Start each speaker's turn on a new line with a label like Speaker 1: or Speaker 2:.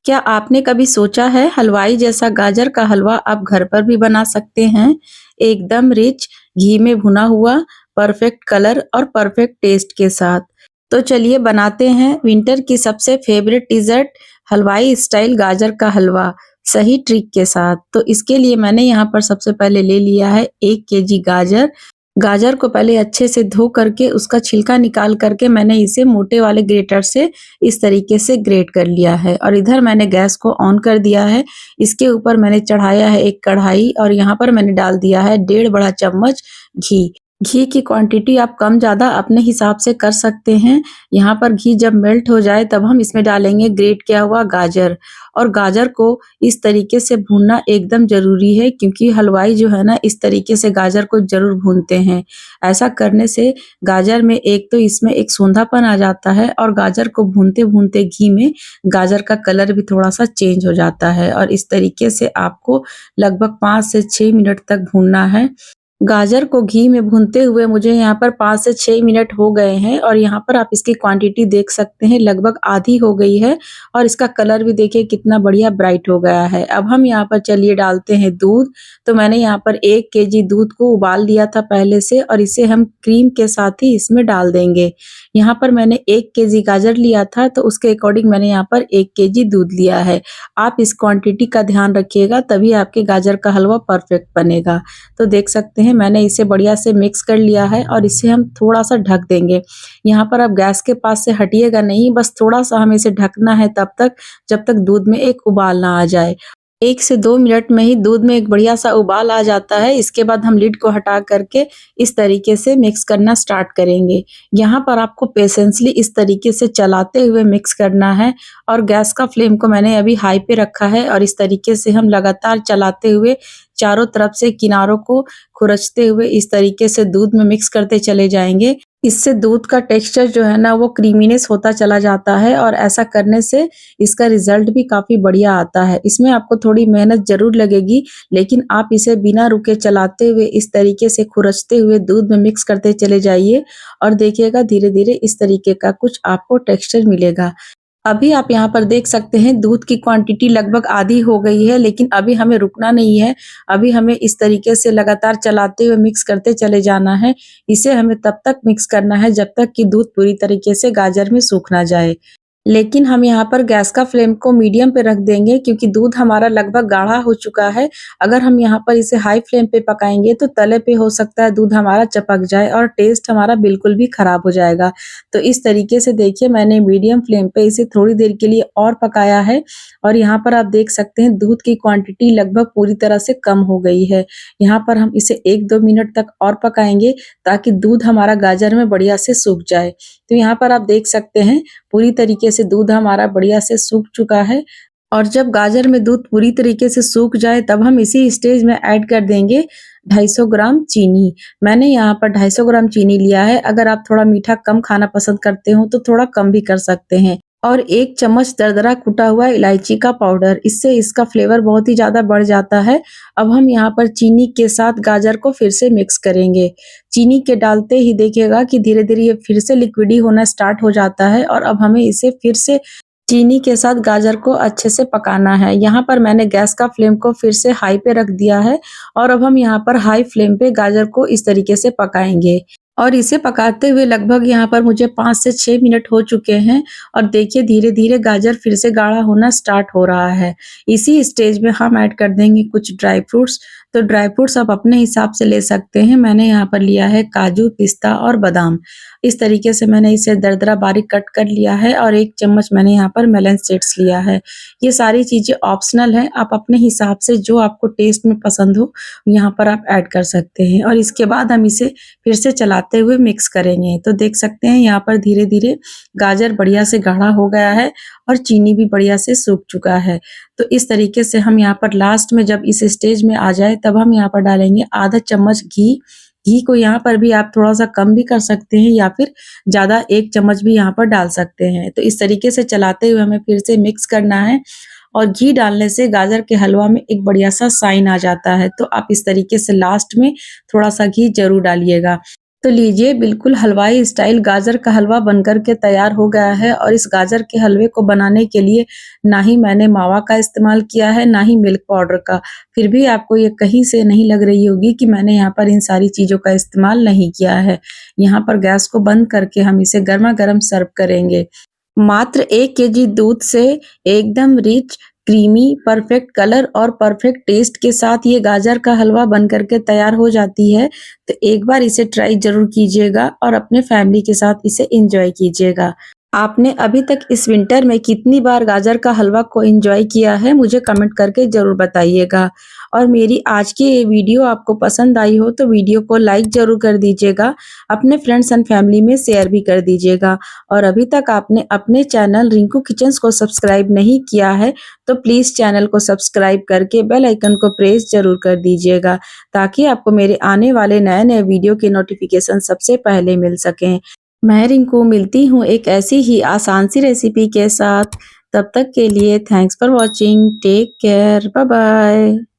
Speaker 1: क्या आपने कभी सोचा है हलवाई जैसा गाजर का हलवा आप घर पर भी बना सकते हैं? एकदम रिच, घी में भुना हुआ, परफेक्ट कलर और परफेक्ट टेस्ट के साथ। तो चलिए बनाते हैं विंटर की सबसे फेवरेट डिज़र्ट हलवाई स्टाइल गाजर का हलवा, सही ट्रिक के साथ। तो इसके लिए मैंने यहाँ पर सबसे पहले ले लिया है 1 केजी गाजर। गाजर को पहले अच्छे से धो करके उसका छिलका निकाल करके मैंने इसे मोटे वाले ग्रेटर से इस तरीके से ग्रेट कर लिया है और इधर मैंने गैस को ऑन कर दिया है। इसके ऊपर मैंने चढ़ाया है एक कढ़ाई और यहाँ पर मैंने डाल दिया है 1.5 बड़ा चम्मच घी। घी की क्वांटिटी आप कम ज़्यादा अपने हिसाब से कर सकते हैं। यहाँ पर घी जब मेल्ट हो जाए तब हम इसमें डालेंगे ग्रेट किया हुआ गाजर और गाजर को इस तरीके से भूनना एकदम ज़रूरी है क्योंकि हलवाई जो है ना इस तरीके से गाजर को ज़रूर भूनते हैं। ऐसा करने से गाजर में एक तो इसमें एक सोंधापन आ जाता है और गाजर को भूनते-भूनते घी में गाजर का कलर भी थोड़ा-सा चेंज हो जाता है और इस तरीके से आपको लगभग 5 से 6 मिनट तक भूनना है। गाजर को घी में भूनते हुए मुझे यहाँ पर 5 से 6 मिनट हो गए हैं और यहाँ पर आप इसकी क्वांटिटी देख सकते हैं लगभग आधी हो गई है और इसका कलर भी देखिए कितना बढ़िया ब्राइट हो गया है। अब हम यहाँ पर चलिए डालते हैं दूध। तो मैंने यहाँ पर 1 केजी दूध को उबाल लिया था पहले से और इसे हम क्रीम के साथ ही इसमें डाल देंगे। यहाँ पर मैंने 1 केजी गाजर लिया था तो उसके अकॉर्डिंग मैंने यहाँ पर 1 केजी दूध लिया है। आप इस क्वांटिटी का ध्यान रखिएगा तभी आपके गाजर का हलवा परफेक्ट बनेगा। तो देख सकते हैं मैंने इसे बढ़िया से मिक्स कर लिया है और इसे हम थोड़ा-सा ढक देंगे। यहाँ पर आप गैस के पास से हटिएगा नहीं, बस थोड़ा-सा हमें इसे ढकना है तब तक जब तक दूध में एक उबाल ना आ जाए। 1 से 2 मिनट में ही दूध में एक बढ़िया-सा उबाल आ जाता है। इसके बाद हम लिड को हटा करके इस तरीके से मिक्स करना स्टार्ट करेंगे। यहाँ पर आपको पेशेंसली इस तरीके से चलाते हुए मिक्स करना है और गैस का फ्लेम को मैंने अभी हाई पे रखा है और इस तरीके से हम लगातार चलाते हुए चारों तरफ से किनारों को खुरचते हुए इस तरीके से दूध में मिक्स करते चले जाएँगे। इससे दूध का टेक्सचर जो है ना वो क्रीमीनेस होता चला जाता है और ऐसा करने से इसका रिज़ल्ट भी काफ़ी बढ़िया आता है। इसमें आपको थोड़ी मेहनत ज़रूर लगेगी, लेकिन आप इसे बिना रुके चलाते हुए इस तरीके से खुरचते हुए दूध में मिक्स करते चले जाइए और देखिएगा धीरे-धीरे इस तरीके का कुछ आपको टेक्सचर मिलेगा। अभी आप यहाँ पर देख सकते हैं दूध की क्वांटिटी लगभग आधी हो गई है, लेकिन अभी हमें रुकना नहीं है। अभी हमें इस तरीके से लगातार चलाते हुए मिक्स करते चले जाना है। इसे हमें तब तक मिक्स करना है जब तक कि दूध पूरी तरीके से गाजर में सूख ना जाए। लेकिन हम यहाँ पर गैस का फ्लेम को मीडियम पे रख देंगे क्योंकि दूध हमारा लगभग गाढ़ा हो चुका है। अगर हम यहाँ पर इसे हाई फ्लेम पे पकाएँगे तो तले पे हो सकता है दूध हमारा चिपक जाए और टेस्ट हमारा बिल्कुल भी खराब हो जाएगा। तो इस तरीके से देखिए मैंने मीडियम फ्लेम पे इसे थोड़ी देर के लिए और पकाया है और यहाँ पर आप देख सकते हैं दूध की क्वांटिटी लगभग पूरी तरह से कम हो गई है। यहाँ पर हम इसे 1-2 मिनट तक और पकाएँगे ताकि दूध हमारा गाजर में बढ़िया से सूख जाए। तो यहाँ पर आप देख सकते हैं पूरी तरीके से दूध हमारा बढ़िया से सूख चुका है और जब गाजर में दूध पूरी तरीके से सूख जाए तब हम इसी स्टेज में ऐड कर देंगे 250 ग्राम चीनी। मैंने यहाँ पर 250 ग्राम चीनी लिया है। अगर आप थोड़ा मीठा कम खाना पसंद करते हो तो थोड़ा कम भी कर सकते हैं और 1 चम्मच दरदरा कुटा हुआ इलायची का पाउडर, इससे इसका फ्लेवर बहुत ही ज़्यादा बढ़ जाता है। अब हम यहाँ पर चीनी के साथ गाजर को फिर से मिक्स करेंगे। चीनी के डालते ही देखिएगा कि धीरे-धीरे ये फिर से लिक्विडी होना स्टार्ट हो जाता है और अब हमें इसे फिर से चीनी के साथ गाजर को अच्छे से पकाना है। यहाँ पर मैंने गैस का फ्लेम को फिर से हाई पे रख दिया है और अब हम यहाँ पर हाई फ्लेम पे गाजर को इस तरीके से पकाएँगे और इसे पकाते हुए लगभग यहाँ पर मुझे 5 से 6 मिनट हो चुके हैं और देखिए धीरे-धीरे गाजर फिर से गाढ़ा होना स्टार्ट हो रहा है। इसी स्टेज में हम ऐड कर देंगे कुछ ड्राई फ्रूट्स। तो ड्राई फ्रूट्स आप अपने हिसाब से ले सकते हैं। मैंने यहाँ पर लिया है काजू, पिस्ता और बादाम। इस तरीके से मैंने इसे दरदरा बारीक कट कर लिया है और 1 चम्मच मैंने यहाँ पर मेलन सीड्स लिया है। ये सारी चीज़ें ऑप्शनल हैं, आप अपने हिसाब से जो आपको टेस्ट में पसंद हो यहाँ पर आप ऐड कर सकते हैं और इसके बाद हम इसे फिर से चलाते हुए मिक्स करेंगे। तो देख सकते हैं यहाँ पर धीरे-धीरे गाजर बढ़िया से गाढ़ा हो गया है और चीनी भी बढ़िया से सूख चुका है। तो इस तरीके से हम यहाँ पर लास्ट में जब इस स्टेज में आ जाए तब हम यहाँ पर डालेंगे आधा चम्मच घी। घी को यहाँ पर भी आप थोड़ा-सा कम भी कर सकते हैं या फिर ज़्यादा 1 चम्मच भी यहाँ पर डाल सकते हैं। तो इस तरीके से चलाते हुए हमें फिर से मिक्स करना है और घी डालने से गाजर के हलवा में एक बढ़िया-सा शाइन आ जाता है। तो आप इस तरीके से लास्ट में थोड़ा-सा घी ज़रूर डालिएगा। तो लीजिए बिल्कुल हलवाई स्टाइल गाजर का हलवा बनकर के तैयार हो गया है और इस गाजर के हलवे को बनाने के लिए ना ही मैंने मावा का इस्तेमाल किया है, ना ही मिल्क पाउडर का। फिर भी आपको ये कहीं से नहीं लग रही होगी कि मैंने यहाँ पर इन सारी चीज़ों का इस्तेमाल नहीं किया है। यहाँ पर गैस को बंद करके हम इसे गरमा-गरम सर्व करेंगे। मात्र 1 केजी दूध से एकदम रिच, क्रीमी, परफेक्ट कलर और परफेक्ट टेस्ट के साथ ये गाजर का हलवा बन कर के तैयार हो जाती है। तो एक बार इसे ट्राई ज़रूर कीजिएगा और अपने फैमिली के साथ इसे एन्जॉय कीजिएगा। आपने अभी तक इस विंटर में कितनी बार गाजर का हलवा को एन्जॉय किया है, मुझे कमेंट करके ज़रूर बताइएगा। और मेरी आज की ये वीडियो आपको पसंद आई हो तो वीडियो को लाइक ज़रूर कर दीजिएगा, अपने फ्रेंड्स एंड फैमिली में शेयर भी कर दीजिएगा। और अभी तक आपने अपने चैनल रिंकू किचन्स को सब्सक्राइब नहीं किया है, तो प्लीज़ चैनल को सब्सक्राइब करके बेल आइकन को प्रेस ज़रूर कर दीजिएगा, ताकि आपको मेरे आने वाले नए-नए वीडियो के नोटिफ़िकेशन सबसे पहले मिल सकें। मैं रिंकू मिलती हूँ एक ऐसी ही आसान सी रेसिपी के साथ। तब तक के लिए thanks for watching. Take care. Bye bye.